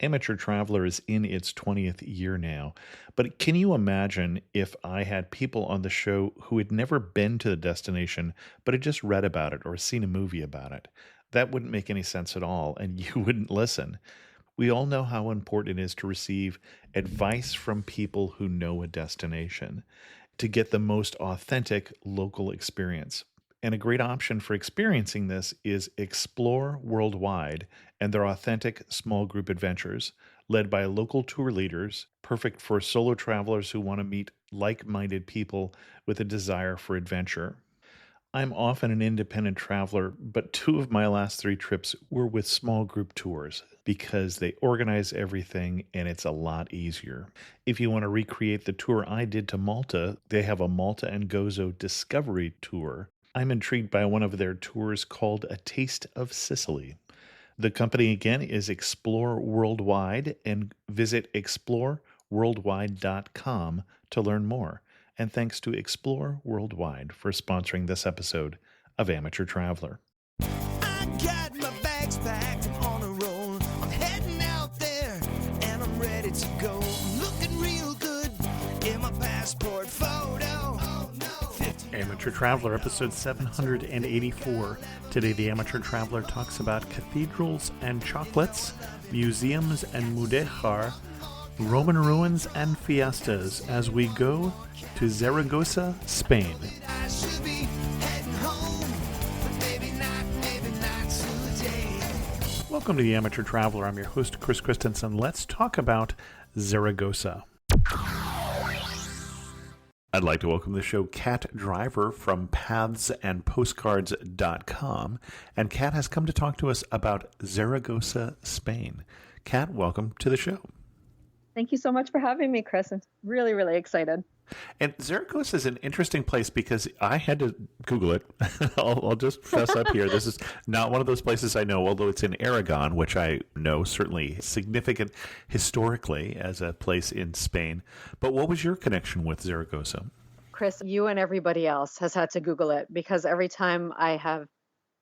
Amateur Traveler is in its 20th year now, but can you imagine if I had people on the show who had never been to the destination, but had just read about it or seen a movie about it? That wouldn't make any sense at all, and you wouldn't listen. We all know how important it is to receive advice from people who know a destination to get the most authentic local experience. And a great option for experiencing this is Explore Worldwide and their authentic small group adventures, led by local tour leaders, perfect for solo travelers who want to meet like minded people with a desire for adventure. I'm often an independent traveler, but two of my last three trips were with small group tours because they organize everything and it's a lot easier. If you want to recreate the tour I did to Malta, they have a Malta and Gozo Discovery Tour. I'm intrigued by one of their tours called A Taste of Sicily. The company again is Explore Worldwide, and visit exploreworldwide.com to learn more. And thanks to Explore Worldwide for sponsoring this episode of Amateur Traveler. I got my bags packed and on a roll. I'm heading out there and I'm ready to go. I'm looking real good in my passport photo. Oh, no. Amateur Traveler, episode 784. Today, the Amateur Traveler talks about cathedrals and chocolates, museums and mudéjar, Roman ruins and fiestas as we go to Zaragoza, Spain. I should be heading home, but maybe not today. Welcome to the Amateur Traveler. I'm your host, Chris Christensen. Let's talk about Zaragoza. I'd like to welcome to the show Kat Driver from pathsandpostcards.com. And Kat has come to talk to us about Zaragoza, Spain. Kat, welcome to the show. Thank you so much for having me, Chris. I'm really, really excited. And Zaragoza is an interesting place because I had to Google it. I'll just fess up here. This is not one of those places I know, although it's in Aragon, which I know certainly significant historically as a place in Spain. But what was your connection with Zaragoza? Chris, you and everybody else has had to Google it because every time I have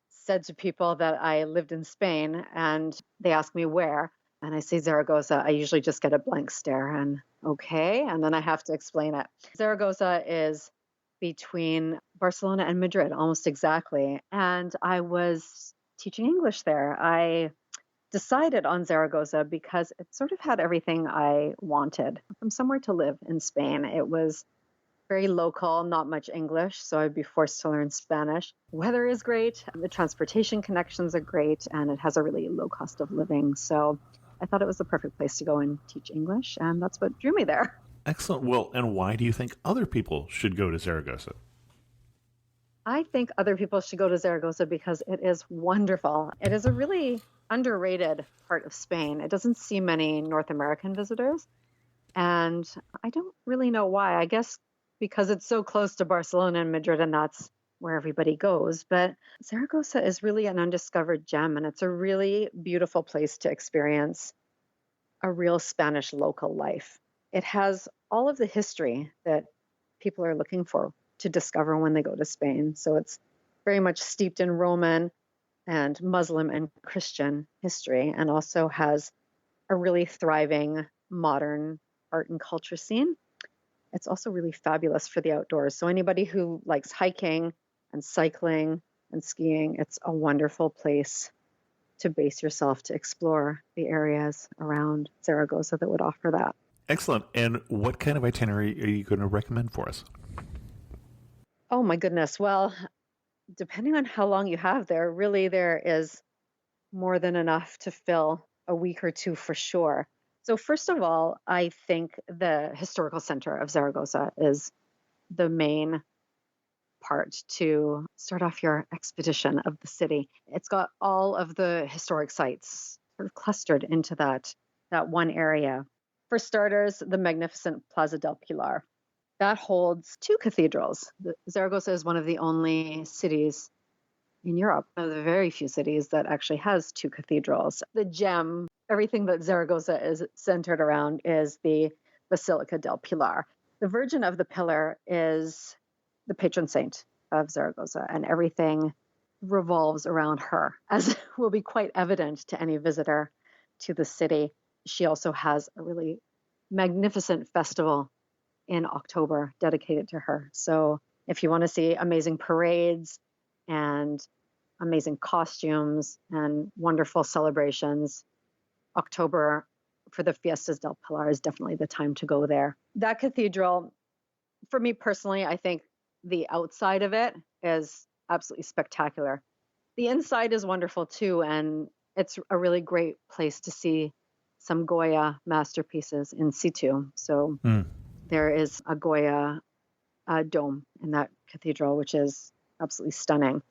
said to people that I lived in Spain and they ask me where, and I say Zaragoza, I usually just get a blank stare and okay, and then I have to explain it. Zaragoza is between Barcelona and Madrid, almost exactly. And I was teaching English there. I decided on Zaragoza because it sort of had everything I wanted from somewhere to live in Spain. It was very local, not much English, so I'd be forced to learn Spanish. Weather is great, the transportation connections are great, and it has a really low cost of living. So I thought it was the perfect place to go and teach English, and that's what drew me there. Excellent. Well, and why do you think other people should go to Zaragoza? I think other people should go to Zaragoza because it is wonderful. It is a really underrated part of Spain. It doesn't see many North American visitors, and I don't really know why. I guess because it's so close to Barcelona and Madrid, and that's where everybody goes. But Zaragoza is really an undiscovered gem, and it's a really beautiful place to experience a real Spanish local life. It has all of the history that people are looking for to discover when they go to Spain. So it's very much steeped in Roman and Muslim and Christian history, and also has a really thriving modern art and culture scene. It's also really fabulous for the outdoors. So anybody who likes hiking and cycling and skiing, it's a wonderful place to base yourself to explore the areas around Zaragoza that would offer that. Excellent. And what kind of itinerary are you going to recommend for us? Oh my goodness. Well, depending on how long you have there, really there is more than enough to fill a week or two for sure. So first of all, I think the historical center of Zaragoza is the main part to start off your expedition of the city. It's got all of the historic sites sort of clustered into that one area. For starters, the magnificent Plaza del Pilar. That holds two cathedrals. Zaragoza is one of the only cities in Europe, one of the very few cities that actually has two cathedrals. The gem, everything that Zaragoza is centered around, is the Basilica del Pilar. The Virgin of the Pillar is the patron saint of Zaragoza, and everything revolves around her, as will be quite evident to any visitor to the city. she also has a really magnificent festival in October dedicated to her. So if you want to see amazing parades and amazing costumes and wonderful celebrations, October for the Fiestas del Pilar is definitely the time to go there. That cathedral, for me personally, I think the outside of it is absolutely spectacular. The inside is wonderful too, and it's a really great place to see some Goya masterpieces in situ. So there is a Goya dome in that cathedral, which is absolutely stunning.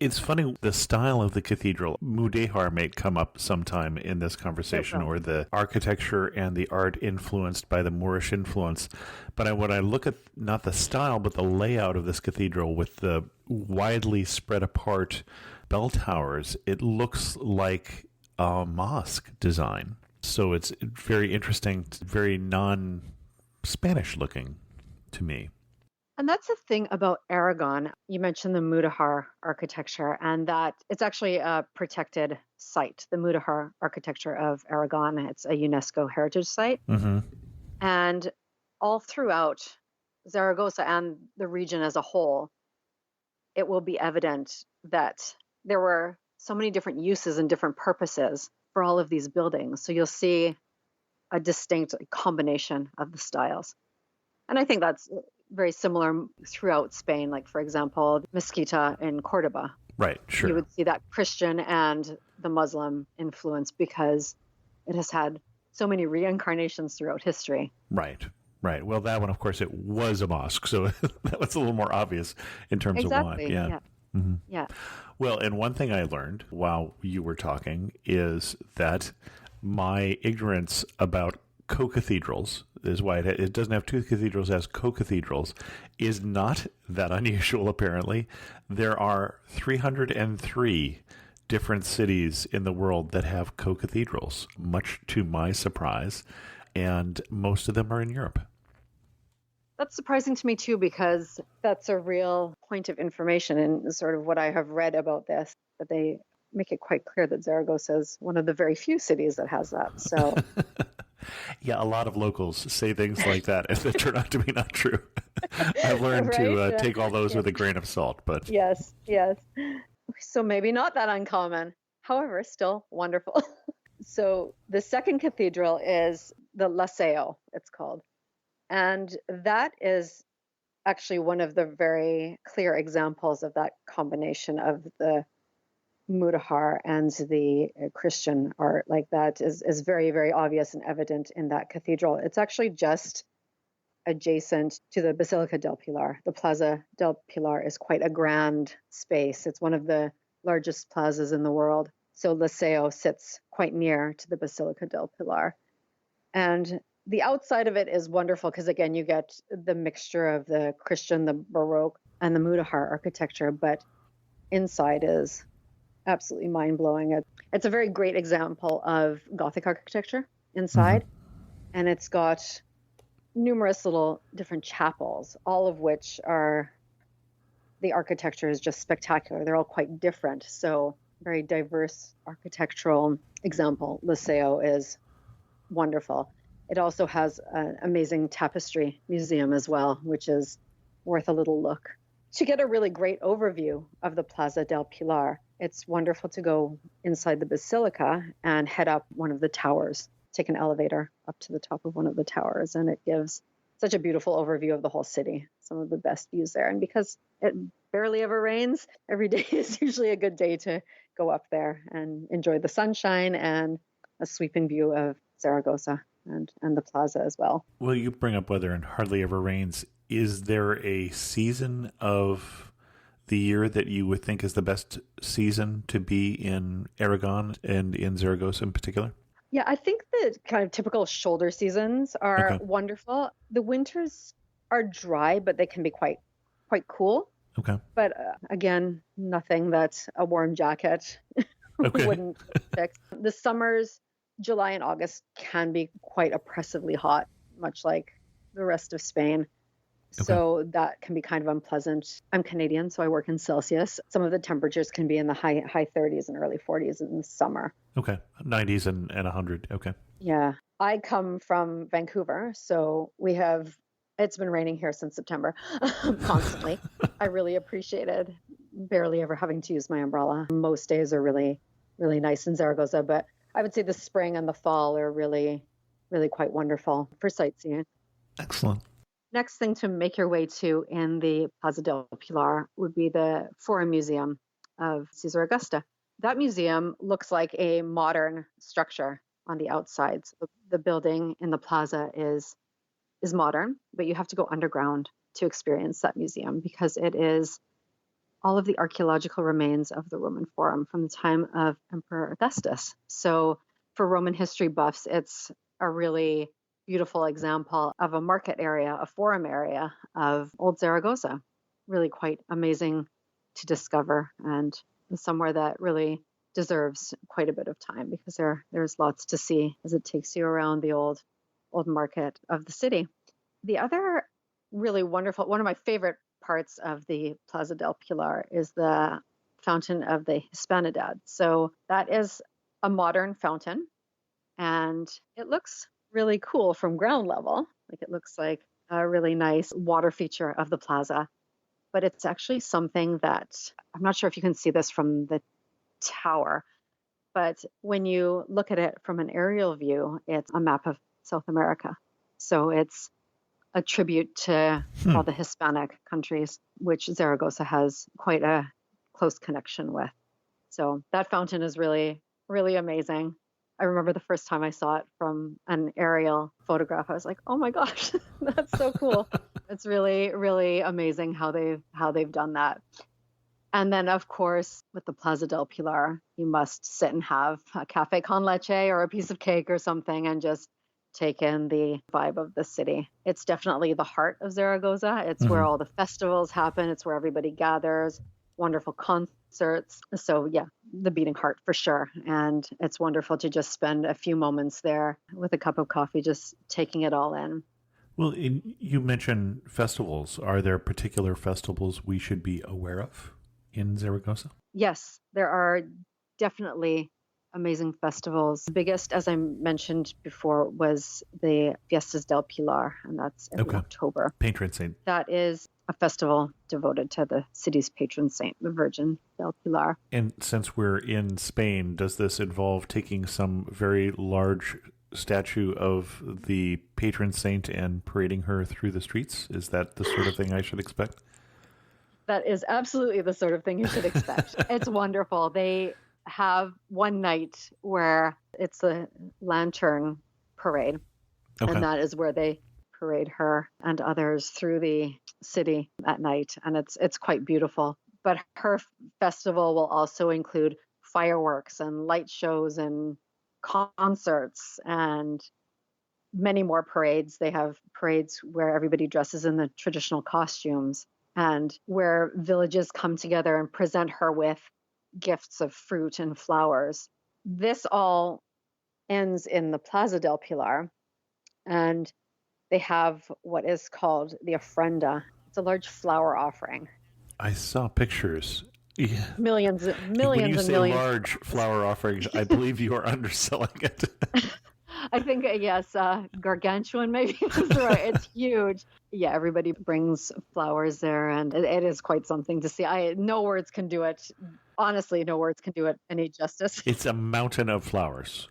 It's funny, the style of the cathedral, Mudéjar may come up sometime in this conversation, or the architecture and the art influenced by the Moorish influence. But when I look at not the style, but the layout of this cathedral with the widely spread apart bell towers, it looks like a mosque design. So it's very interesting, very non-Spanish looking to me. And that's the thing about Aragon. You mentioned the Mudéjar architecture, and that it's actually a protected site, the Mudéjar architecture of Aragon. It's a UNESCO heritage site. Mm-hmm. And all throughout Zaragoza and the region as a whole, it will be evident that there were so many different uses and different purposes for all of these buildings. So you'll see a distinct combination of the styles. And I think that's very similar throughout Spain. Like, for example, Mezquita in Cordoba. Right, sure. You would see that Christian and the Muslim influence because it has had so many reincarnations throughout history. Right, right. Well, that one, of course, it was a mosque, so that was a little more obvious in terms of why. Yeah. Mm-hmm. Yeah. Well, and one thing I learned while you were talking is that my ignorance about co-cathedrals is why it doesn't have two cathedrals as co-cathedrals is not that unusual, apparently. There are 303 different cities in the world that have co-cathedrals, much to my surprise, and most of them are in Europe. That's surprising to me too, because that's a real point of information in sort of what I have read about this, that they make it quite clear that Zaragoza is one of the very few cities that has that. So yeah, a lot of locals say things like that, and they turn out to be not true. I've learned to take all those with a grain of salt, but yes. So maybe not that uncommon. However, still wonderful. So the second cathedral is the Liceo, it's called. And that is actually one of the very clear examples of that combination of the Mudéjar and the Christian art. Like, that is very, very obvious and evident in that cathedral. It's actually just adjacent to the Basilica del Pilar. The Plaza del Pilar is quite a grand space. It's one of the largest plazas in the world. So Liceo sits quite near to the Basilica del Pilar. And the outside of it is wonderful because, again, you get the mixture of the Christian, the Baroque, and the Mudéjar architecture, but inside is absolutely mind-blowing. It's a very great example of Gothic architecture inside, and it's got numerous little different chapels, all of which are, the architecture is just spectacular. They're all quite different, so very diverse architectural example. Liceo is wonderful. It also has an amazing tapestry museum as well, which is worth a little look. To get a really great overview of the Plaza del Pilar, it's wonderful to go inside the basilica and head up one of the towers, take an elevator up to the top of one of the towers, and it gives such a beautiful overview of the whole city, some of the best views there. And because it barely ever rains, every day is usually a good day to go up there and enjoy the sunshine and a sweeping view of Zaragoza and the plaza as well. Well, you bring up weather and hardly ever rains. Is there a season of the year that you would think is the best season to be in Aragon and in Zaragoza in particular? Yeah, I think the kind of typical shoulder seasons are wonderful. The winters are dry, but they can be quite cool. Okay. But again, nothing that a warm jacket wouldn't fix. The summers, July and August, can be quite oppressively hot, much like the rest of Spain. So that can be kind of unpleasant. I'm Canadian, so I work in Celsius. Some of the temperatures can be in the high 30s and early 40s in the summer. Okay. 90s and 100. Okay. Yeah. I come from Vancouver, so it's been raining here since September constantly. I really appreciated barely ever having to use my umbrella. Most days are really, really nice in Zaragoza, but I would say the spring and the fall are really, really quite wonderful for sightseeing. Excellent. Next thing to make your way to in the Plaza del Pilar would be the Forum Museum of Caesar Augusta. That museum looks like a modern structure on the outside. So the building in the plaza is modern, but you have to go underground to experience that museum because it is all of the archaeological remains of the Roman Forum from the time of Emperor Augustus. So for Roman history buffs, it's a really beautiful example of a market area, a forum area of old Zaragoza. Really quite amazing to discover and somewhere that really deserves quite a bit of time because there's lots to see as it takes you around the old market of the city. The other really wonderful, one of my favorite parts of the Plaza del Pilar is the Fountain of the Hispanidad. So that is a modern fountain and it looks really cool from ground level. Like it looks like a really nice water feature of the plaza, but it's actually something that I'm not sure if you can see this from the tower, but when you look at it from an aerial view, it's a map of South America. So it's a tribute to all the Hispanic countries, which Zaragoza has quite a close connection with. So that fountain is really, really amazing. I remember the first time I saw it from an aerial photograph, I was like, "Oh my gosh, that's so cool!" It's really, really amazing how they've done that. And then, of course, with the Plaza del Pilar, you must sit and have a cafe con leche or a piece of cake or something and just take in the vibe of the city. It's definitely the heart of Zaragoza. It's where all the festivals happen. It's where everybody gathers, wonderful concerts. So yeah, the beating heart for sure. And it's wonderful to just spend a few moments there with a cup of coffee, just taking it all in. Well, you mentioned festivals. Are there particular festivals we should be aware of in Zaragoza? Yes, there are definitely amazing festivals. The biggest, as I mentioned before, was the Fiestas del Pilar, and that's in October. Patron saint. That is a festival devoted to the city's patron saint, the Virgin del Pilar. And since we're in Spain, does this involve taking some very large statue of the patron saint and parading her through the streets? Is that the sort of thing I should expect? That is absolutely the sort of thing you should expect. It's wonderful. They have one night where it's a lantern parade, and that is where they parade her and others through the city at night, and it's quite beautiful. But her festival will also include fireworks and light shows and concerts and many more parades. They have parades where everybody dresses in the traditional costumes and where villages come together and present her with gifts of fruit and flowers. This all ends in the Plaza del Pilar, and they have what is called the ofrenda. It's a large flower offering. I saw pictures. Yeah. Millions When you and say millions. large flower offering, I believe you are underselling it. I think, yes, gargantuan maybe is right. It's huge. Yeah, everybody brings flowers there, and it is quite something to see. No words can do it. Honestly, no words can do it any justice. It's a mountain of flowers.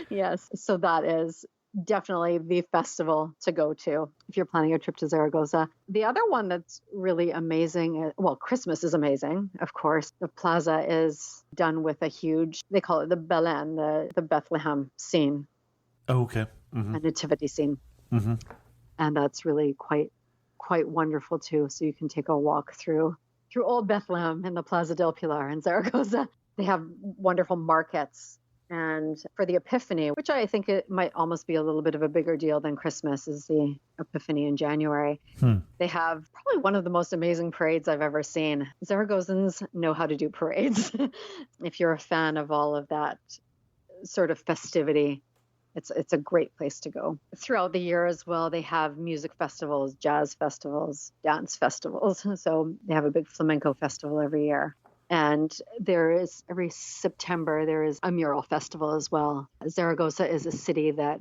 Yes, so that is definitely the festival to go to if you're planning a trip to Zaragoza. The other one that's really amazing, well, Christmas is amazing, of course. The plaza is done with a huge, they call it the Belen, the Bethlehem scene. Oh, okay. A nativity scene. And that's really quite wonderful too. So you can take a walk through old Bethlehem in the Plaza del Pilar in Zaragoza. They have wonderful markets. And for the Epiphany, which I think it might almost be a little bit of a bigger deal than Christmas, is the Epiphany in January. They have probably one of the most amazing parades I've ever seen. Zaragozans know how to do parades. If you're a fan of all of that sort of festivity, it's a great place to go. Throughout the year as well, they have music festivals, jazz festivals, dance festivals. So they have a big flamenco festival every year. And there is every September, there is a mural festival as well. Zaragoza is a city that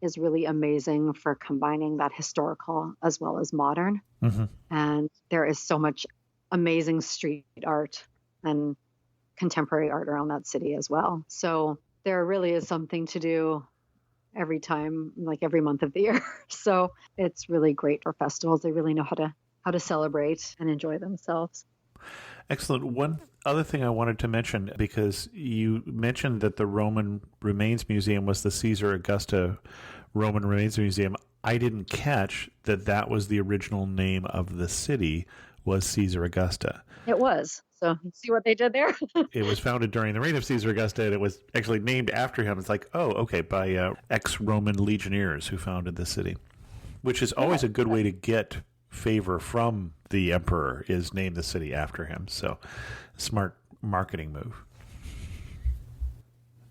is really amazing for combining that historical as well as modern. Hmm. And there is so much amazing street art and contemporary art around that city as well. So there really is something to do every time, like every month of the year. So it's really great for festivals. They really know how to celebrate and enjoy themselves. Excellent. One other thing I wanted to mention, because you mentioned that the Roman Remains Museum was the Caesar Augusta Roman Remains Museum. I didn't catch that that was the original name of the city, was Caesar Augusta. It was. So see what they did there? It was founded during the reign of Caesar Augusta, and it was actually named after him. It's like, oh, okay, by ex-Roman legionnaires who founded the city, which is always a good way to get favor from the emperor, is name the city after him. So, smart marketing move.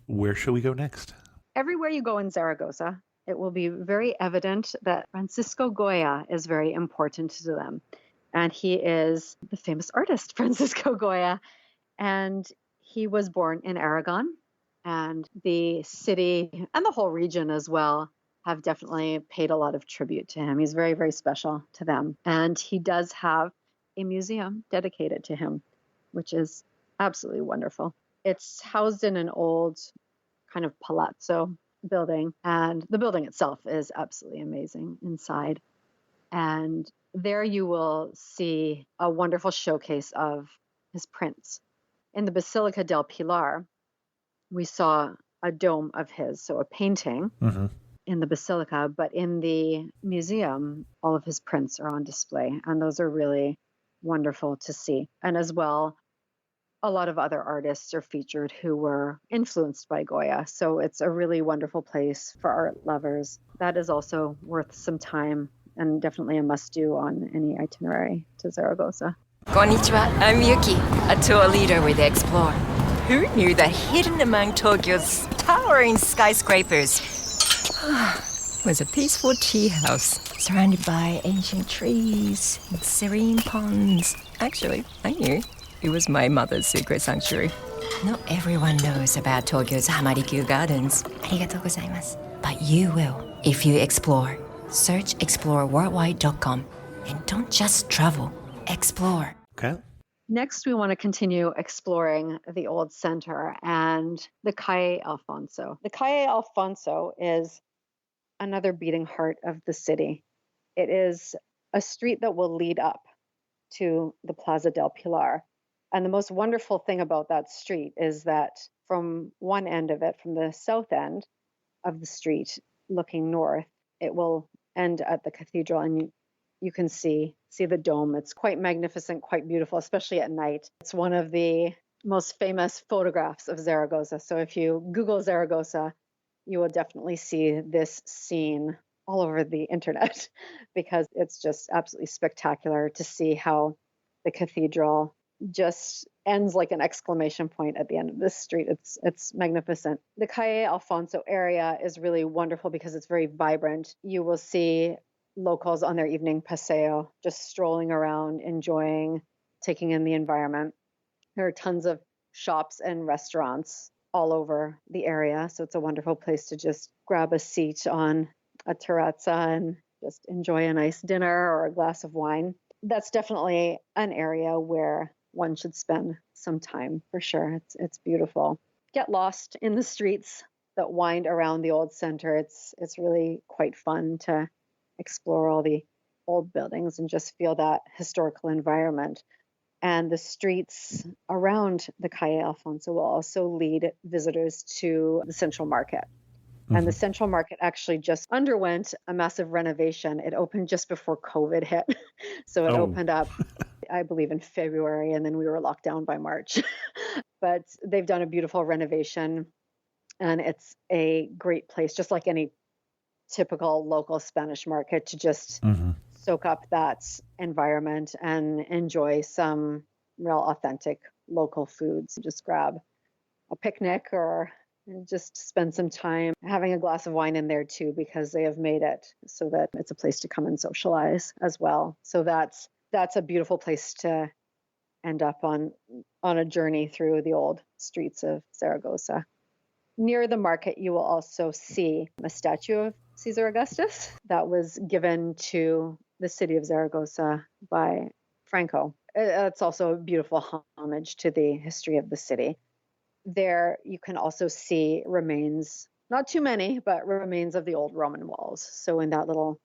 Where shall we go next? Everywhere you go in Zaragoza, it will be very evident that Francisco Goya is very important to them. And he is the famous artist, Francisco Goya. And he was born in Aragon. And the city and the whole region as well have definitely paid a lot of tribute to him. He's very, very special to them. And he does have a museum dedicated to him, which is absolutely wonderful. It's housed in an old kind of palazzo building, and the building itself is absolutely amazing inside. And there you will see a wonderful showcase of his prints. In the Basilica del Pilar, we saw a dome of his, so a painting in the basilica, but in the museum, all of his prints are on display, and those are really wonderful to see. And as well, a lot of other artists are featured who were influenced by Goya. So it's a really wonderful place for art lovers. That is also worth some time and definitely a must-do on any itinerary to Zaragoza. Konnichiwa, I'm Yuki, a tour leader with Explore. Who knew that hidden among Tokyo's towering skyscrapers was a peaceful tea house surrounded by ancient trees and serene ponds? Actually, I knew. It was my mother's secret sanctuary. Not everyone knows about Tokyo's Hamarikyu Gardens. Arigatou gozaimasu. But you will if you explore. Search exploreworldwide.com and don't just travel, explore. Okay. Next, we want to continue exploring the old center and the Calle Alfonso. The Calle Alfonso is another beating heart of the city. It is a street that will lead up to the Plaza del Pilar. And the most wonderful thing about that street is that from one end of it, from the south end of the street, looking north, it will end at the cathedral, and you can see the dome. It's quite magnificent, quite beautiful, especially at night. It's one of the most famous photographs of Zaragoza. So if you Google Zaragoza, you will definitely see this scene all over the internet because it's just absolutely spectacular to see how the cathedral just ends like an exclamation point at the end of this street. It's magnificent. The Calle Alfonso area is really wonderful because it's very vibrant. You will see locals on their evening paseo, just strolling around, enjoying, taking in the environment. There are tons of shops and restaurants all over the area, so it's a wonderful place to just grab a seat on a terrazza and just enjoy a nice dinner or a glass of wine. That's definitely an area where one should spend some time for sure. It's beautiful. Get lost in the streets that wind around the old center. It's really quite fun to explore all the old buildings and just feel that historical environment. And the streets around the Calle Alfonso will also lead visitors to the Central Market. And the Central Market actually just underwent a massive renovation. It opened just before COVID hit. So it opened up, I believe, in February, and then we were locked down by March. But they've done a beautiful renovation, and it's a great place, just like any typical local Spanish market, to just soak up that environment and enjoy some real authentic local foods. Just grab a picnic or just spend some time having a glass of wine in there too, because they have made it so that it's a place to come and socialize as well. So that's a beautiful place to end up on a journey through the old streets of Zaragoza. Near the market, you will also see a statue of Caesar Augustus that was given to the city of Zaragoza by Franco. It's also a beautiful homage to the history of the city. There, you can also see remains, not too many, but remains of the old Roman walls. So in that little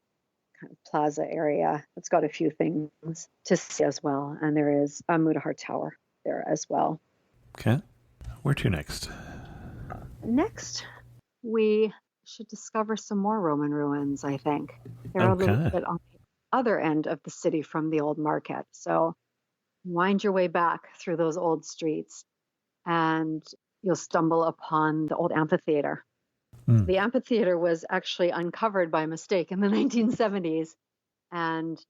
kind of plaza area, it's got a few things to see as well. And there is a Mudahar Tower there as well. Okay. Where to next? Next, we should discover some more Roman ruins, I think. They're a little bit on the other end of the city from the old market. So wind your way back through those old streets and you'll stumble upon the old amphitheater. The amphitheater was actually uncovered by mistake in the 1970s. And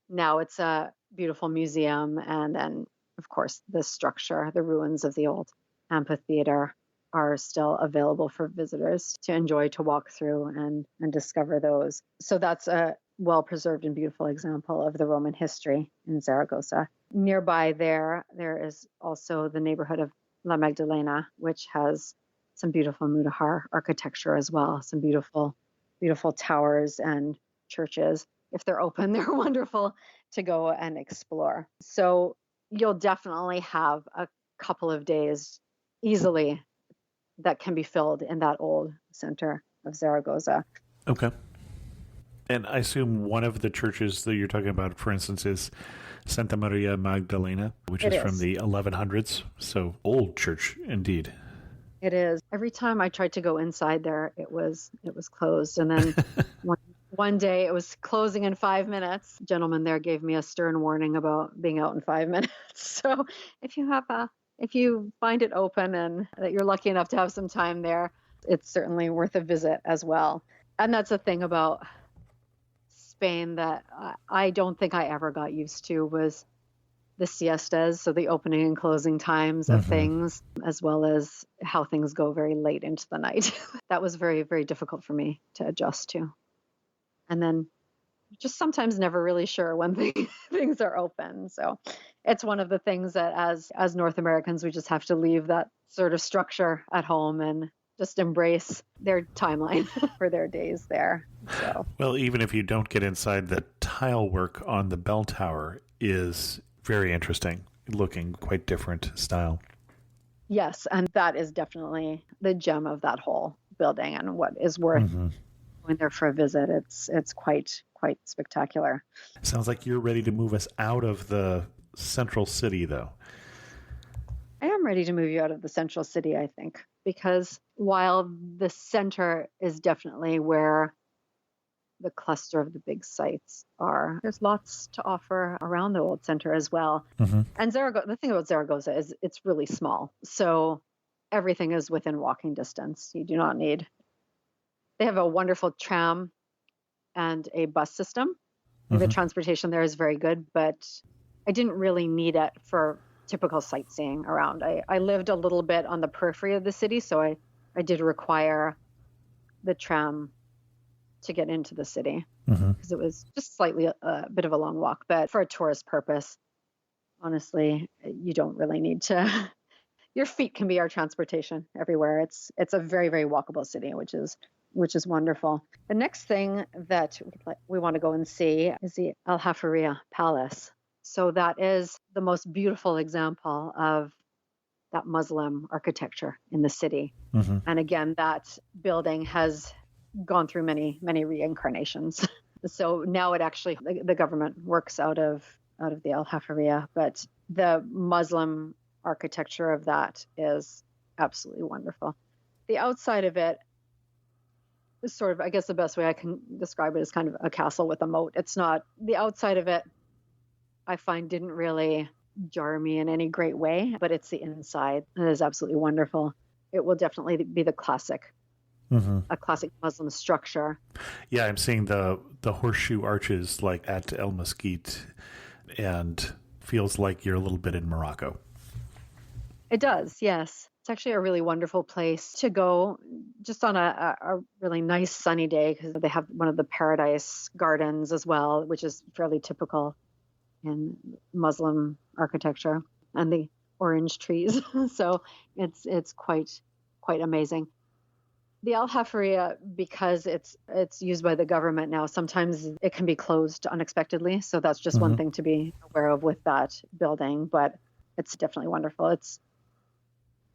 now it's a beautiful museum. And then, of course, the structure, the ruins of the old amphitheater are still available for visitors to enjoy, to walk through and discover those. So that's a well-preserved and beautiful example of the Roman history in Zaragoza. Nearby there is also the neighborhood of La Magdalena, which has some beautiful Mudahar architecture as well, some beautiful, beautiful towers and churches. If they're open, they're wonderful to go and explore. So you'll definitely have a couple of days easily that can be filled in that old center of Zaragoza. Okay. And I assume one of the churches that you're talking about, for instance, is Santa Maria Magdalena, which is from the 1100s. So old church indeed. It is. Every time I tried to go inside there, it was closed. And then one day it was closing in 5 minutes. The gentleman there gave me a stern warning about being out in 5 minutes. So if you find it open and that you're lucky enough to have some time there, it's certainly worth a visit as well. And that's the thing about Spain that I don't think I ever got used to was the siestas, so the opening and closing times of things, as well as how things go very late into the night. That was very, very difficult for me to adjust to. And then just sometimes never really sure when things are open. So it's one of the things that as North Americans, we just have to leave that sort of structure at home and just embrace their timeline for their days there. So. Well, even if you don't get inside, the tile work on the bell tower is very interesting looking, quite different style. Yes, and that is definitely the gem of that whole building and what is worth going there for a visit. It's quite spectacular. Sounds like you're ready to move us out of the central city, though. I am ready to move you out of the central city, I think, because while the center is definitely where the cluster of the big sites are, there's lots to offer around the old center as well. And Zaragoza, the thing about Zaragoza is it's really small. So everything is within walking distance. You do not need. They have a wonderful tram and a bus system. The transportation there is very good, but I didn't really need it for typical sightseeing around. I lived a little bit on the periphery of the city, so I did require the tram to get into the city because it was just slightly a bit of a long walk. But for a tourist purpose, honestly, you don't really need to. Your feet can be our transportation everywhere. It's a very, very walkable city, which is wonderful. The next thing that we want to go and see is the Aljaferia Palace. So that is the most beautiful example of that Muslim architecture in the city. And again, that building has gone through many, many reincarnations. So now it actually, the government works out of the Aljaferia, but the Muslim architecture of that is absolutely wonderful. The outside of it is sort of, I guess the best way I can describe it is kind of a castle with a moat. It's not, the outside of it, I find didn't really jar me in any great way, but it's the inside that is absolutely wonderful. It will definitely be the classic, a classic Muslim structure. Yeah, I'm seeing the horseshoe arches like at El Mesquite, and feels like you're a little bit in Morocco. It does, yes. It's actually a really wonderful place to go just on a really nice sunny day because they have one of the paradise gardens as well, which is fairly typical in Muslim architecture and the orange trees. So it's quite amazing. The Al Hafaria, because it's used by the government now, sometimes it can be closed unexpectedly. So that's just one Hmm. thing to be aware of with that building. But it's definitely wonderful.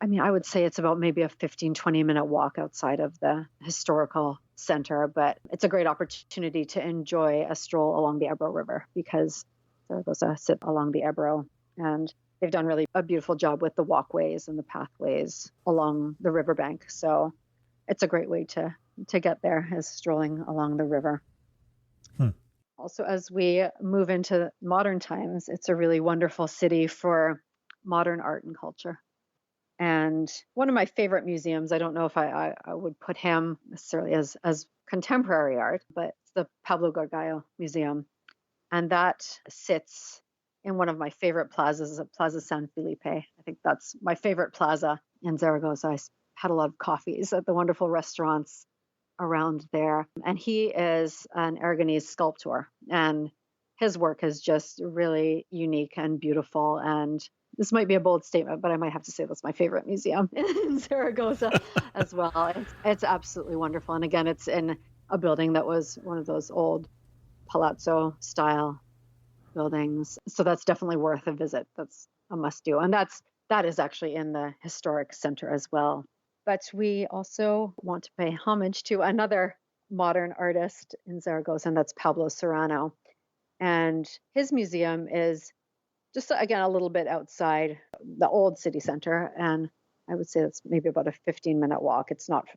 I would say it's about maybe a 15-20 minute walk outside of the historical center, but it's a great opportunity to enjoy a stroll along the Ebro River because Zaragoza sit along the Ebro, and they've done really a beautiful job with the walkways and the pathways along the riverbank. So it's a great way to get there, is strolling along the river. Hmm. Also, as we move into modern times, it's a really wonderful city for modern art and culture. And one of my favorite museums, I don't know if I would put him necessarily as contemporary art, but it's the Pablo Gargallo Museum. And that sits in one of my favorite plazas, Plaza San Felipe. I think that's my favorite plaza in Zaragoza. I had a lot of coffees at the wonderful restaurants around there. And he is an Aragonese sculptor, and his work is just really unique and beautiful. And this might be a bold statement, but I might have to say that's my favorite museum in Zaragoza as well. It's absolutely wonderful. And again, it's in a building that was one of those old palazzo style buildings. So that's definitely worth a visit. That's a must do. And that is actually in the historic center as well. But we also want to pay homage to another modern artist in Zaragoza, and that's Pablo Serrano. And his museum is just, again, a little bit outside the old city center. And I would say it's maybe about a 15-minute walk. It's not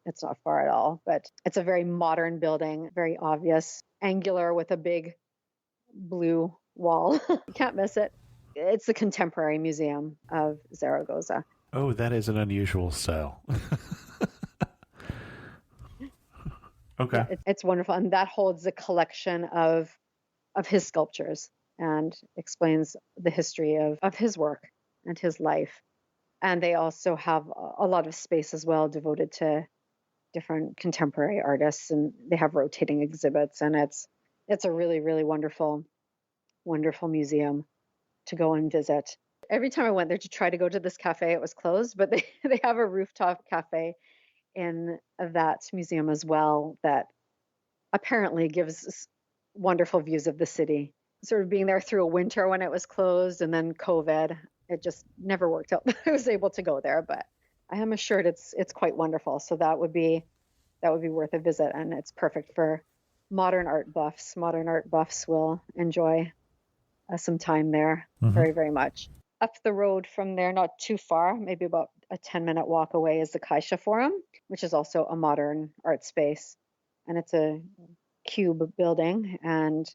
far at all, but it's a very modern building, very obvious, angular with a big blue wall. You can't miss it. It's the Contemporary Museum of Zaragoza. Oh, that is an unusual style. Okay. Yeah, it's wonderful, and that holds a collection of his sculptures and explains the history of his work and his life. And they also have a lot of space as well devoted to different contemporary artists, and they have rotating exhibits, and it's a really, really wonderful museum to go and visit. Every time I went there to try to go to this cafe, it was closed, but they have a rooftop cafe in that museum as well that apparently gives wonderful views of the city. Sort of being there through a winter when it was closed, and then COVID, it just never worked out. I was able to go there, but I am assured it's quite wonderful. So that would be worth a visit, and it's perfect for modern art buffs. Modern art buffs will enjoy some time there very, very much. Up the road from there, not too far, maybe about a 10-minute walk away, is the Caixa Forum, which is also a modern art space. And it's a cube building, and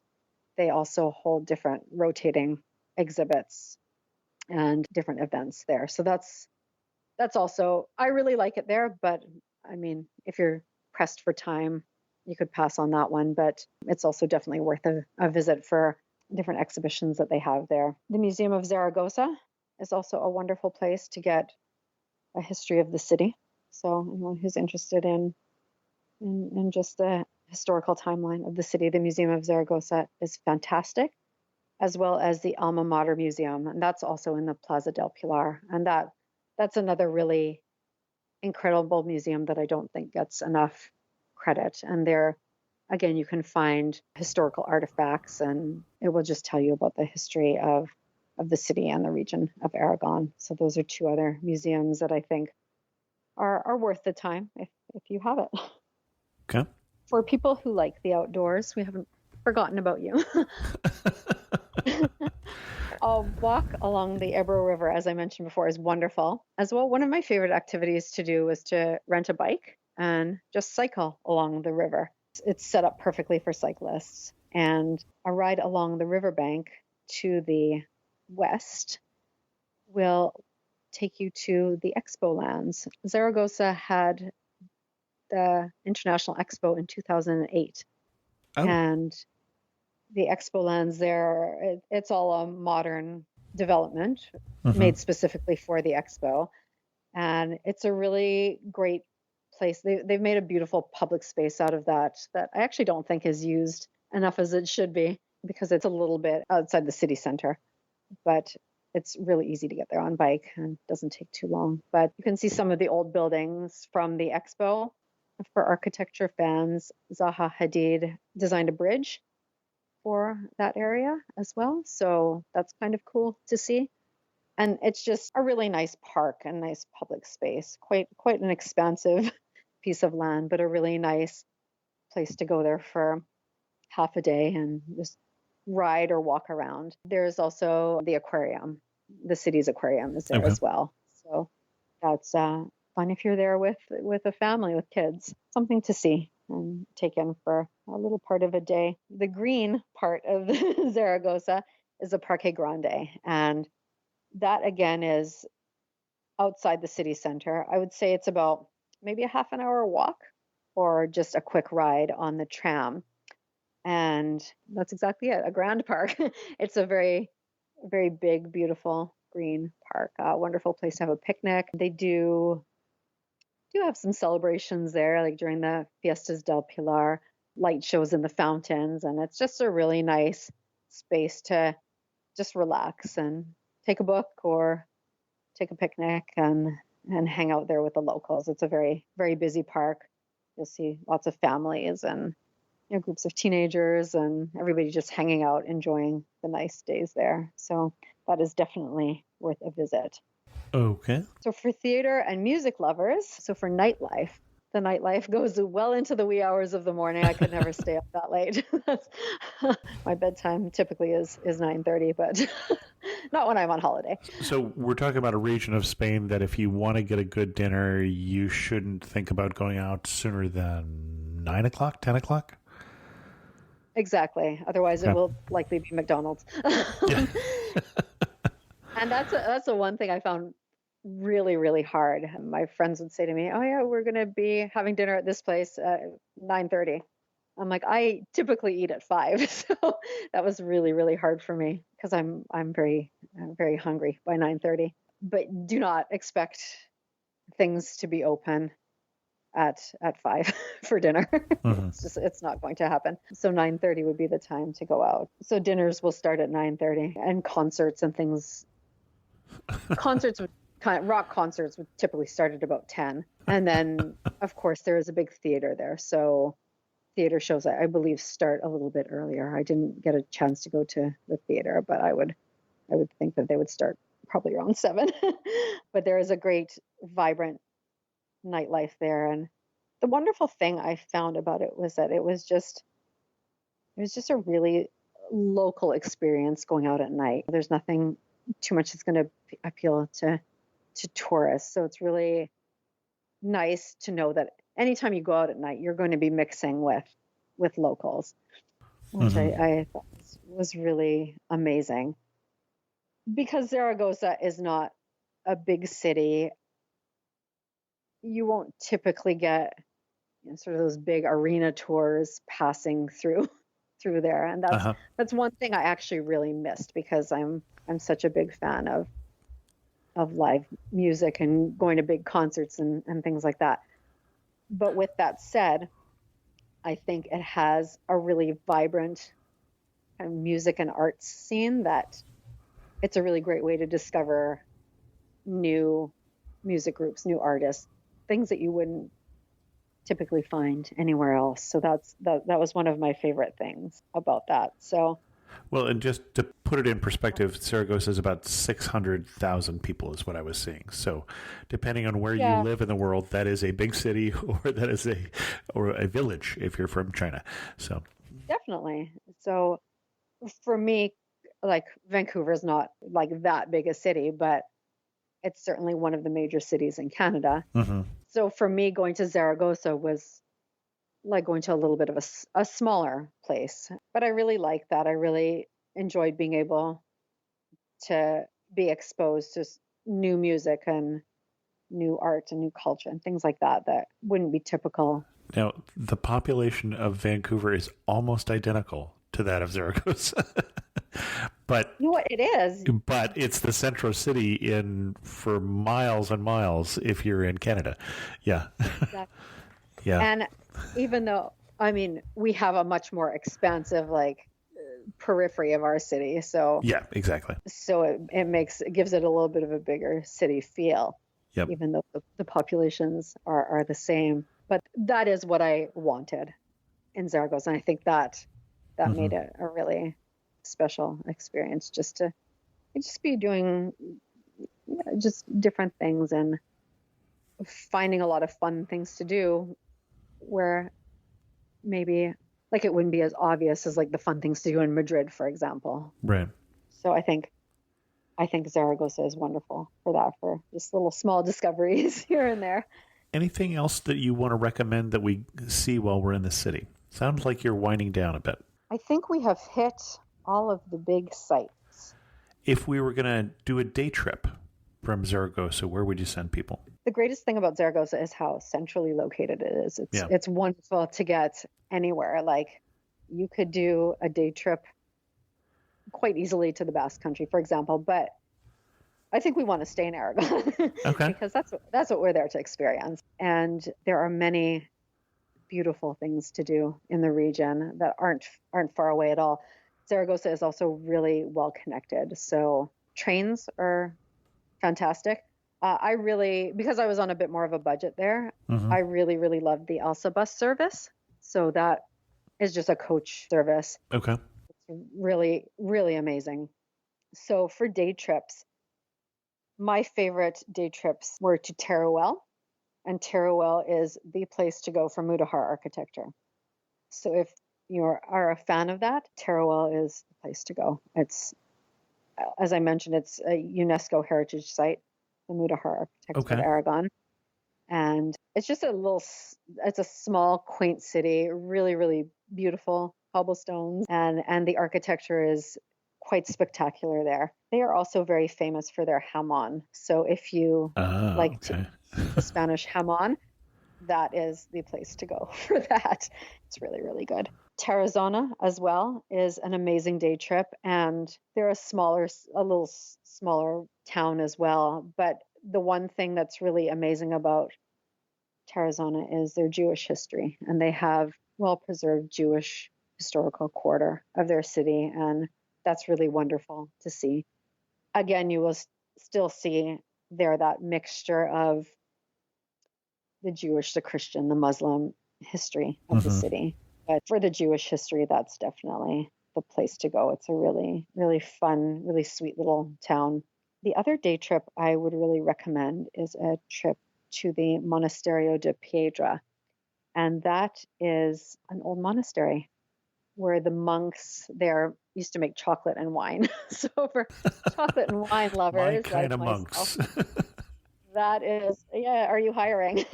they also hold different rotating exhibits and different events there. So that's also, I really like it there, but I mean, if you're pressed for time, you could pass on that one, but it's also definitely worth a visit for different exhibitions that they have there. The Museum of Zaragoza is also a wonderful place to get a history of the city. So anyone who's interested in just the historical timeline of the city, the Museum of Zaragoza is fantastic, as well as the Alma Mater Museum, and that's also in the Plaza del Pilar. And that's another really incredible museum that I don't think gets enough credit. And there, again, you can find historical artifacts, and it will just tell you about the history of the city and the region of Aragon. So those are two other museums that I think are worth the time if you have it. Okay. For people who like the outdoors, we haven't forgotten about you. A walk along the Ebro River, as I mentioned before, is wonderful. As well, one of my favorite activities to do is to rent a bike and just cycle along the river. It's set up perfectly for cyclists. And a ride along the riverbank to the west will take you to the Expo lands. Zaragoza had the International Expo in 2008. Oh. And the Expo lands there, it's all a modern development made specifically for the Expo. And it's a really great place. They've made a beautiful public space out of that I actually don't think is used enough as it should be. because it's a little bit outside the city center, but it's really easy to get there on bike and doesn't take too long. But you can see some of the old buildings from the expo. For architecture fans, Zaha Hadid designed a bridge for that area as well. So that's kind of cool to see. And it's just a really nice park and nice public space. Quite an expansive piece of land, but a really nice place to go there for half a day and just ride or walk around. There's also the aquarium. The city's aquarium is there as well. So that's fun if you're there with a family, with kids. Something to see and take in for a little part of a day. The green part of Zaragoza is the Parque Grande. And that, again, is outside the city center. I would say it's about maybe a half an hour walk or just a quick ride on the tram. And that's exactly it, a grand park. It's a very, very big, beautiful green park. A wonderful place to have a picnic. They do have some celebrations there, like during the Fiestas del Pilar, light shows in the fountains. And it's just a really nice space to just relax and take a book or take a picnic and hang out there with the locals. It's a very, very busy park. You'll see lots of families and groups of teenagers and everybody just hanging out, enjoying the nice days there. So that is definitely worth a visit. Okay. So for theater and music lovers, so for nightlife, the nightlife goes well into the wee hours of the morning. I could never stay up that late. My bedtime typically is 9:30, but not when I'm on holiday. So we're talking about a region of Spain that if you want to get a good dinner, you shouldn't think about going out sooner than 9 o'clock, 10 o'clock? Exactly. Otherwise, it will likely be McDonald's. Yeah. And that's the one thing I found really, really hard. My friends would say to me, "Oh yeah, we're going to be having dinner at this place at 9:30." I'm like, I typically eat at 5, so that was really, really hard for me because I'm very, very hungry by 9:30. But do not expect things to be open at 5 for dinner. It's not going to happen. So 9:30 would be the time to go out. So dinners will start at 9:30, and concerts and things. Rock concerts would typically start at about 10, and then of course there is a big theater there. So theater shows, I believe, start a little bit earlier. I didn't get a chance to go to the theater, but I would think that they would start probably around 7. But there is a great, vibrant nightlife there. And the wonderful thing I found about it was that it was just a really local experience going out at night. There's nothing too much that's going to appeal to tourists. So it's really nice to know that anytime you go out at night, you're going to be mixing with locals, which I thought was really amazing. Because Zaragoza is not a big city, you won't typically get sort of those big arena tours passing through there, and that's one thing I actually really missed because I'm such a big fan of live music and going to big concerts and things like that. But with that said, I think it has a really vibrant kind of music and arts scene that it's a really great way to discover new music groups, new artists, things that you wouldn't typically find anywhere else. So that was one of my favorite things about that. So, well, and just to put it in perspective, Zaragoza is about 600,000 people is what I was seeing. So depending on where you live in the world, that is a big city or that is a village if you're from China. So definitely. So for me, like Vancouver is not like that big a city, but it's certainly one of the major cities in Canada. So for me, going to Zaragoza was like going to a little bit of a smaller place. But I really liked that. I really enjoyed being able to be exposed to new music and new art and new culture and things like that wouldn't be typical. Now, the population of Vancouver is almost identical to that of Zaragoza. But you know what it is? But it's the central city for miles and miles if you're in Canada. Yeah. Exactly. Yeah. And even though, I mean, we have a much more expansive, like periphery of our city. So Yeah, exactly. it gives it a little bit of a bigger city feel, Yep. even though the populations are the same. But that is what I wanted in Zaragoza. And I think that made it a really special experience, just to be doing just different things and finding a lot of fun things to do where maybe like it wouldn't be as obvious as like the fun things to do in Madrid, for example. Right. So I think Zaragoza is wonderful for that, for just little small discoveries here and there. Anything else that you want to recommend that we see while we're in the city? Sounds like you're winding down a bit. I think we have hit all of the big sites. If we were going to do a day trip from Zaragoza, where would you send people? The greatest thing about Zaragoza is how centrally located it is. It's wonderful to get anywhere. Like you could do a day trip quite easily to the Basque Country, for example, but I think we want to stay in Aragon Okay. because that's what we're there to experience. And there are many beautiful things to do in the region that aren't far away at all. Zaragoza is also really well connected, so trains are fantastic. Because I was on a bit more of a budget there, I really, really loved the Elsa bus service. So that is just a coach service. Okay. It's really, really amazing. So for day trips, my favorite day trips were to Teruel. And Teruel is the place to go for Mudahar architecture. So if you are a fan of that, Teruel is the place to go. It's, as I mentioned, it's a UNESCO heritage site, the Mudahar architects of Aragon. And it's just it's a small, quaint city, really, really beautiful cobblestones. And the architecture is quite spectacular there. They are also very famous for their jamon. So if you the Spanish jamon, that is the place to go for that. It's really, really good. Tarazona as well is an amazing day trip, and they're a little smaller town as well. But the one thing that's really amazing about Tarazona is their Jewish history, and they have well-preserved Jewish historical quarter of their city, and that's really wonderful to see. Again, you will still see there that mixture of the Jewish, the Christian, the Muslim history of the city. But for the Jewish history, that's definitely the place to go. It's a really, really fun, really sweet little town. The other day trip I would really recommend is a trip to the Monasterio de Piedra. And that is an old monastery where the monks there used to make chocolate and wine. So for chocolate and wine lovers, My kind of myself, monks. that is, are you hiring?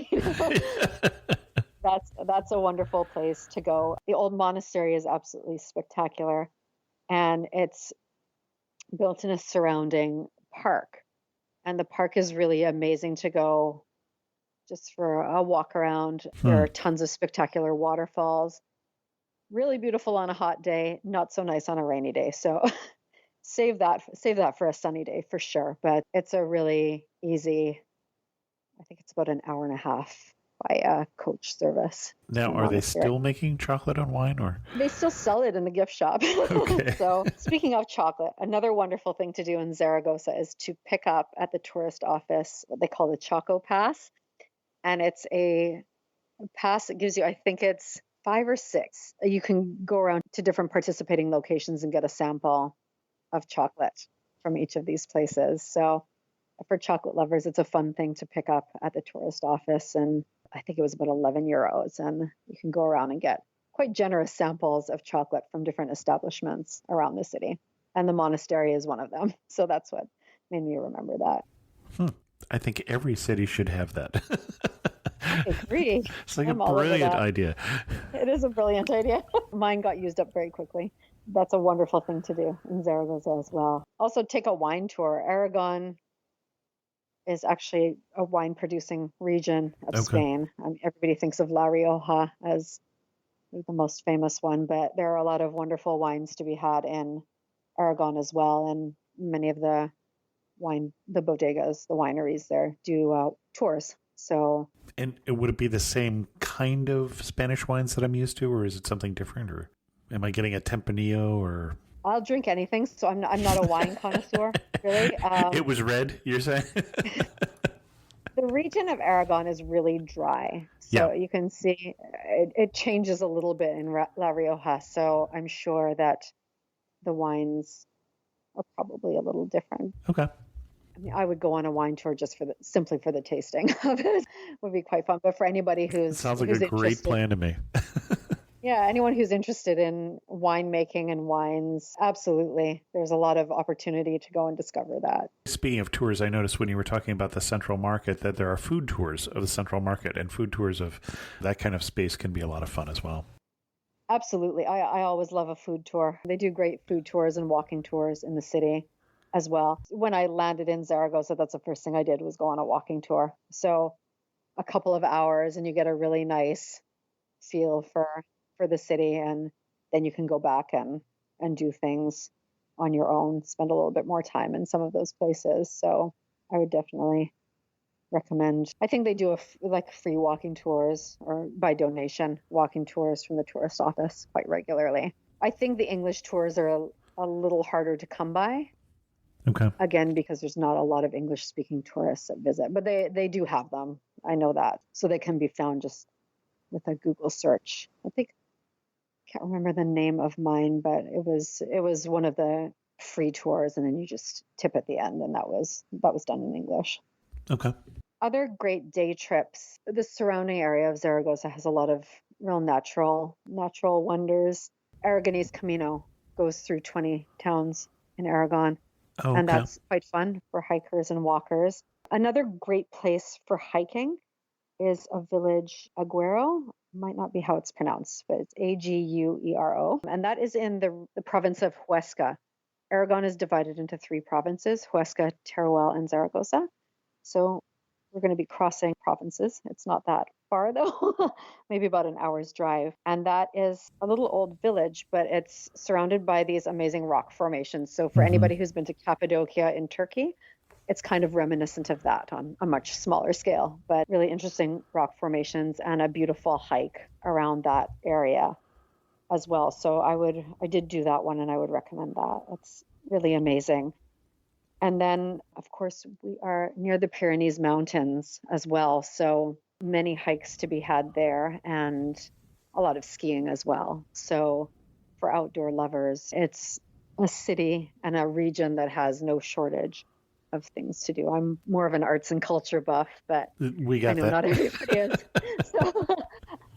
That's a wonderful place to go. The old monastery is absolutely spectacular, and it's built in a surrounding park. And the park is really amazing to go just for a walk around. There are tons of spectacular waterfalls. Really beautiful on a hot day, not so nice on a rainy day. So save that for a sunny day for sure. But it's a really easy, I think it's about an hour and a half by a coach service. Now, are they still making chocolate and wine, or? They still sell it in the gift shop. Okay. So speaking of chocolate, another wonderful thing to do in Zaragoza is to pick up at the tourist office what they call the Choco Pass. And it's a pass that gives you, I think it's 5 or 6. You can go around to different participating locations and get a sample of chocolate from each of these places. So for chocolate lovers, it's a fun thing to pick up at the tourist office. And I think it was about 11 euros. And you can go around and get quite generous samples of chocolate from different establishments around the city. And the monastery is one of them. So that's what made me remember that. I think every city should have that. I agree. It's like I'm a all over brilliant that. idea. It is a brilliant idea. Mine got used up very quickly. That's a wonderful thing to do in Zaragoza as well. Also, take a wine tour. Aragon is actually a wine producing region of Spain. Everybody thinks of La Rioja as the most famous one, but there are a lot of wonderful wines to be had in Aragon as well. And many of the bodegas, the wineries there do tours. So, And would it be the same kind of Spanish wines that I'm used to, or is it something different? Or Am I getting a Tempranillo or? I'll drink anything, so I'm not a wine connoisseur, really. It was red, you're saying? The region of Aragon is really dry. Yeah. So you can see it changes a little bit in La Rioja. So I'm sure that the wines are probably a little different. Okay. I mean, I would go on a wine tour just simply for the tasting of it. Would be quite fun. But for anybody Sounds like who's a great interested, plan to me. yeah, anyone who's interested in winemaking and wines, absolutely. There's a lot of opportunity to go and discover that. Speaking of tours, I noticed when you were talking about the Central Market that there are food tours of the Central Market, and food tours of that kind of space can be a lot of fun as well. Absolutely. I always love a food tour. They do great food tours and walking tours in the city as well. When I landed in Zaragoza, that's the first thing I did was go on a walking tour. So a couple of hours and you get a really nice feel for the city, and then you can go back and do things on your own, spend a little bit more time in some of those places. So I would definitely recommend. I think they do like free walking tours or by donation walking tours from the tourist office quite regularly. I think the English tours are a little harder to come by. Okay. Again, because there's not a lot of English speaking tourists that visit, but they do have them. I know that. So they can be found just with a Google search. I think, I can't remember the name of mine, but it was one of the free tours, and then you just tip at the end, and that was done in English. Okay. Other great day trips. The surrounding area of Zaragoza has a lot of real natural wonders. Aragonese Camino goes through 20 towns in Aragon, Oh, and okay. that's quite fun for hikers and walkers. Another great place for hiking is a village, Aguero. Might not be how it's pronounced, but it's Aguero. And that is in the province of Huesca. Aragon is divided into 3 provinces, Huesca, Teruel, and Zaragoza. So we're going to be crossing provinces. It's not that far, though, maybe about an hour's drive. And that is a little old village, but it's surrounded by these amazing rock formations. So for anybody who's been to Cappadocia in Turkey, it's kind of reminiscent of that on a much smaller scale, but really interesting rock formations and a beautiful hike around that area as well. So I did do that one, and I would recommend that. It's really amazing. And then, of course, we are near the Pyrenees Mountains as well. So many hikes to be had there and a lot of skiing as well. So for outdoor lovers, it's a city and a region that has no shortage of things to do. I'm more of an arts and culture buff, but We got I know that. not everybody is. So,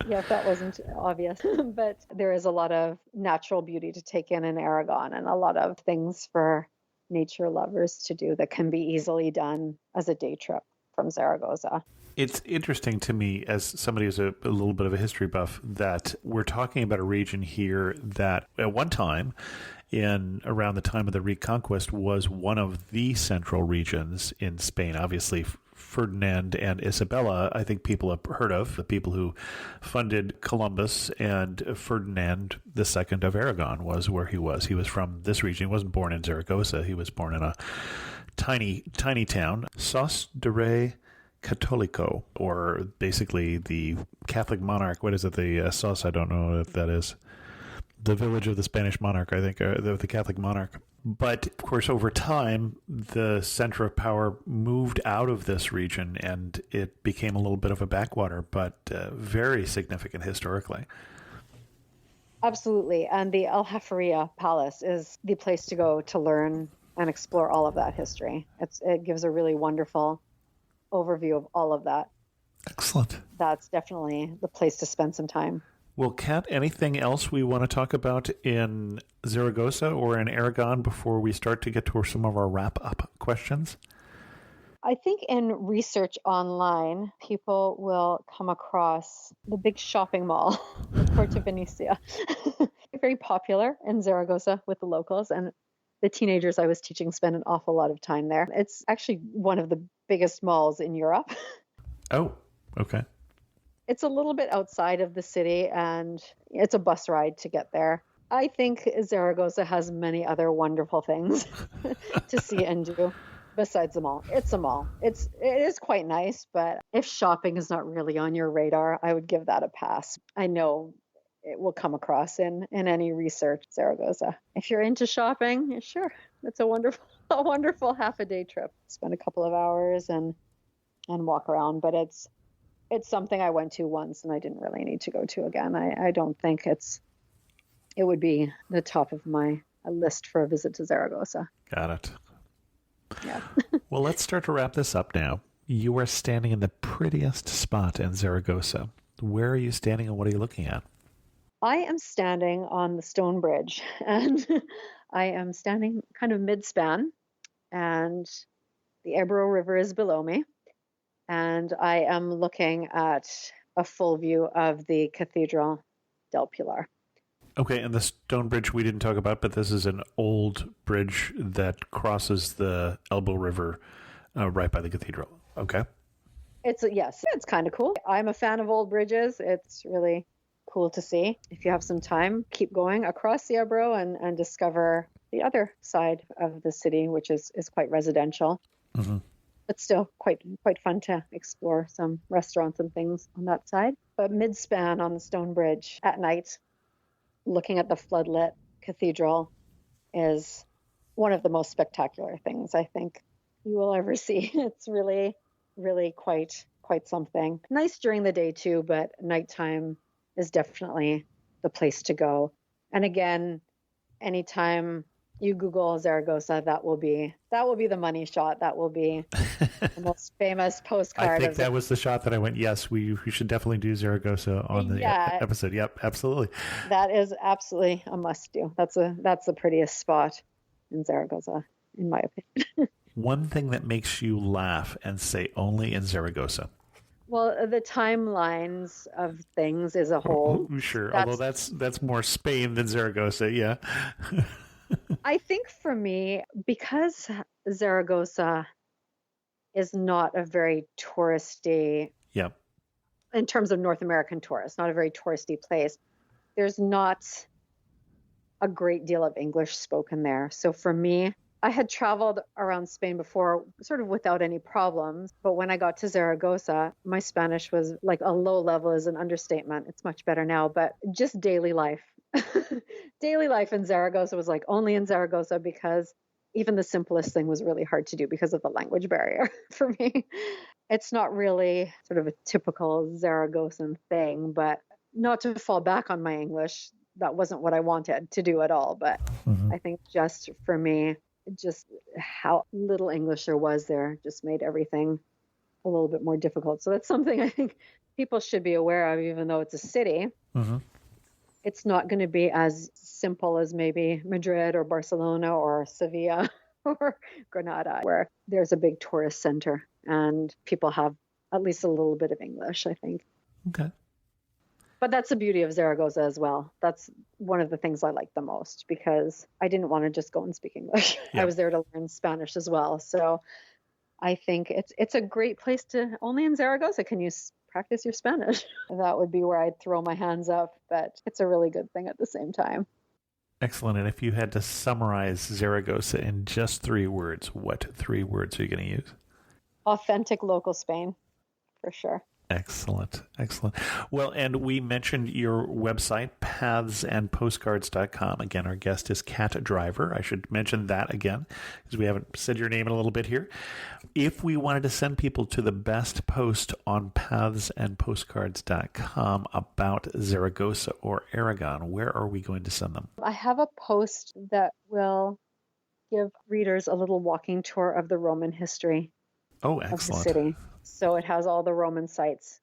yeah, if that wasn't obvious. But there is a lot of natural beauty to take in Aragon, and a lot of things for nature lovers to do that can be easily done as a day trip from Zaragoza. It's interesting to me, as somebody who's a little bit of a history buff, that we're talking about a region here that at one time, in around the time of the Reconquest, was one of the central regions in Spain. Obviously, Ferdinand and Isabella, I think people have heard of, the people who funded Columbus, and Ferdinand II of Aragon was where he was. He was from this region. He wasn't born in Zaragoza. He was born in a tiny town, Sos de Rey Católico, or basically the Catholic monarch. What is it? The Sos, I don't know if that is. The village of the Spanish monarch, I think, the Catholic monarch. But, of course, over time, the center of power moved out of this region, and it became a little bit of a backwater, but very significant historically. Absolutely. And the Aljaferia Palace is the place to go to learn and explore all of that history. It gives a really wonderful overview of all of that. Excellent. That's definitely the place to spend some time. Well, Kat, anything else we want to talk about in Zaragoza or in Aragon before we start to get to some of our wrap-up questions? I think in research online, people will come across the big shopping mall, the Porta Venecia. Very popular in Zaragoza with the locals, and the teenagers I was teaching spend an awful lot of time there. It's actually one of the biggest malls in Europe. Oh, okay. It's a little bit outside of the city, and it's a bus ride to get there. I think Zaragoza has many other wonderful things to see and do besides the mall. It's a mall. It is quite nice, but if shopping is not really on your radar, I would give that a pass. I know it will come across in any research. Zaragoza. If you're into shopping, sure, it's a wonderful half a day trip. Spend a couple of hours and walk around, but it's something I went to once and I didn't really need to go to again. I don't think it would be the top of my list for a visit to Zaragoza. Got it. Yeah. Well, let's start to wrap this up now. You are standing in the prettiest spot in Zaragoza. Where are you standing and what are you looking at? I am standing on the stone bridge, and I am standing kind of mid-span, and the Ebro River is below me, and I am looking at a full view of the Cathedral del Pilar. Okay, and the stone bridge we didn't talk about, but this is an old bridge that crosses the Elbow River right by the cathedral. Okay. It's kind of cool. I'm a fan of old bridges. It's really cool to see. If you have some time, keep going across the Ebro and discover the other side of the city, which is quite residential. Mm-hmm. But still quite fun to explore some restaurants and things on that side. But mid-span on the stone bridge at night, looking at the floodlit cathedral is one of the most spectacular things I think you will ever see. It's really, really quite something. Nice during the day too, but nighttime is definitely the place to go. And again, anytime you Google Zaragoza, that will be the money shot. That will be the most famous postcard. I think that was the shot that I went, yes, we should definitely do Zaragoza on the episode. Yep, absolutely. That is absolutely a must do. That's the prettiest spot in Zaragoza, in my opinion. One thing that makes you laugh and say only in Zaragoza. Well, the timelines of things as a whole. Sure, although that's more Spain than Zaragoza, yeah. I think for me, because Zaragoza is not a very touristy, in terms of North American tourists, not a very touristy place, there's not a great deal of English spoken there. So for me, I had traveled around Spain before sort of without any problems. But when I got to Zaragoza, my Spanish was like a low level is an understatement. It's much better now, but just daily life. Daily life in Zaragoza was like only in Zaragoza because even the simplest thing was really hard to do because of the language barrier for me. It's not really sort of a typical Zaragozan thing, but not to fall back on my English. That wasn't what I wanted to do at all. But I think just for me, just how little English there was there just made everything a little bit more difficult. So that's something I think people should be aware of, even though it's a city. Mm-hmm. It's not going to be as simple as maybe Madrid or Barcelona or Sevilla or Granada, where there's a big tourist center and people have at least a little bit of English, I think. Okay. But that's the beauty of Zaragoza as well. That's one of the things I like the most because I didn't want to just go and speak English. Yep. I was there to learn Spanish as well. So I think it's a great place to, only in Zaragoza can you practice your Spanish. That would be where I'd throw my hands up, but it's a really good thing at the same time. Excellent. And if you had to summarize Zaragoza in just 3 words, what 3 words are you going to use? Authentic local Spain, for sure. Excellent. Well, and we mentioned your website, pathsandpostcards.com. Again, our guest is Kat Driver. I should mention that again, because we haven't said your name in a little bit here. If we wanted to send people to the best post on pathsandpostcards.com about Zaragoza or Aragon, where are we going to send them? I have a post that will give readers a little walking tour of the Roman history of the city. So it has all the Roman sites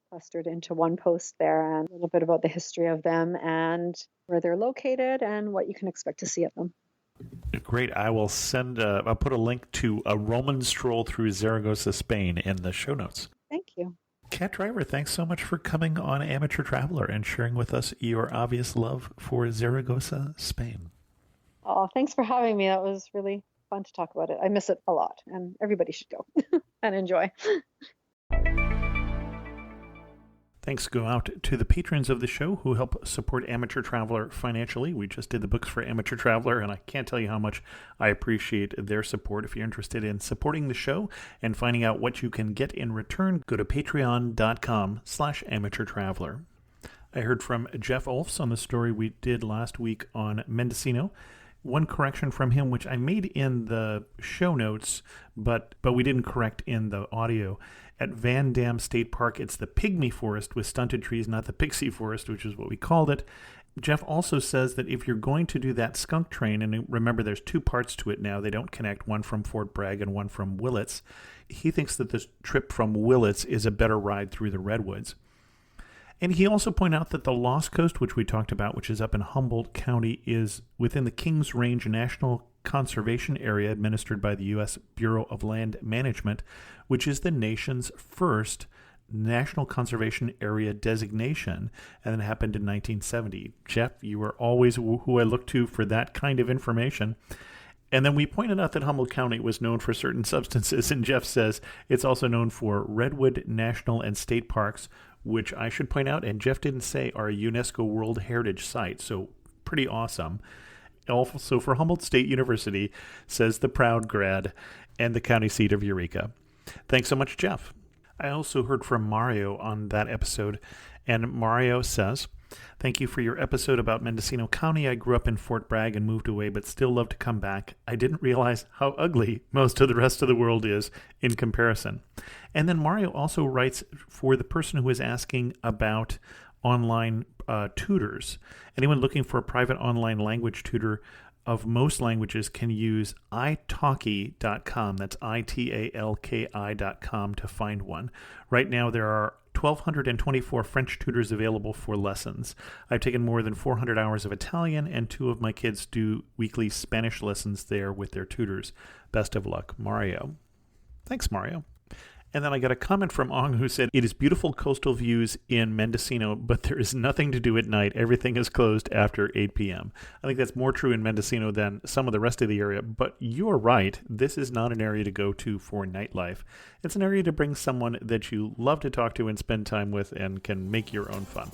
clustered into one post there and a little bit about the history of them and where they're located and what you can expect to see at them. Great. I will I'll put a link to a Roman stroll through Zaragoza, Spain in the show notes. Thank you. Kat Driver, thanks so much for coming on Amateur Traveler and sharing with us your obvious love for Zaragoza, Spain. Oh, thanks for having me. That was really fun to talk about it. I miss it a lot, and everybody should go and enjoy. Thanks go out to the patrons of the show who help support Amateur Traveler financially. We just did the books for Amateur Traveler, and I can't tell you how much I appreciate their support. If you're interested in supporting the show and finding out what you can get in return, go to patreon.com/amateurtraveler. I heard from Jeff Olfs on the story we did last week on Mendocino. One correction from him, which I made in the show notes, but we didn't correct in the audio. At Van Dam State Park, it's the pygmy forest with stunted trees, not the pixie forest, which is what we called it. Jeff also says that if you're going to do that skunk train, and remember there's two parts to it now, they don't connect, one from Fort Bragg and one from Willits, he thinks that this trip from Willits is a better ride through the redwoods. And he also pointed out that the Lost Coast, which we talked about, which is up in Humboldt County, is within the Kings Range National Conservation Area administered by the U.S. Bureau of Land Management, which is the nation's first National Conservation Area designation, and it happened in 1970. Jeff, you were always who I looked to for that kind of information. And then we pointed out that Humboldt County was known for certain substances, and Jeff says it's also known for Redwood National and State Parks, which I should point out, and Jeff didn't say, are a UNESCO World Heritage Site, so pretty awesome. Also for Humboldt State University, says the proud grad and the county seat of Eureka. Thanks so much, Jeff. I also heard from Mario on that episode, and Mario says, thank you for your episode about Mendocino County. I grew up in Fort Bragg and moved away, but still love to come back. I didn't realize how ugly most of the rest of the world is in comparison. And then Mario also writes for the person who is asking about online tutors. Anyone looking for a private online language tutor of most languages can use italki.com. That's italki.com to find one. Right now there are 1,224 French tutors available for lessons. I've taken more than 400 hours of Italian, and 2 of my kids do weekly Spanish lessons there with their tutors. Best of luck, Mario. Thanks, Mario. And then I got a comment from Ong who said, it is beautiful coastal views in Mendocino, but there is nothing to do at night. Everything is closed after 8 p.m. I think that's more true in Mendocino than some of the rest of the area, but you're right. This is not an area to go to for nightlife. It's an area to bring someone that you love to talk to and spend time with and can make your own fun.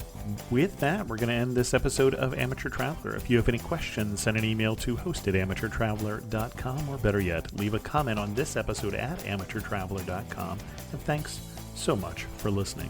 With that, we're going to end this episode of Amateur Traveler. If you have any questions, send an email to host@amateurtraveler.com, or better yet, leave a comment on this episode at amateurtraveler.com. And thanks so much for listening.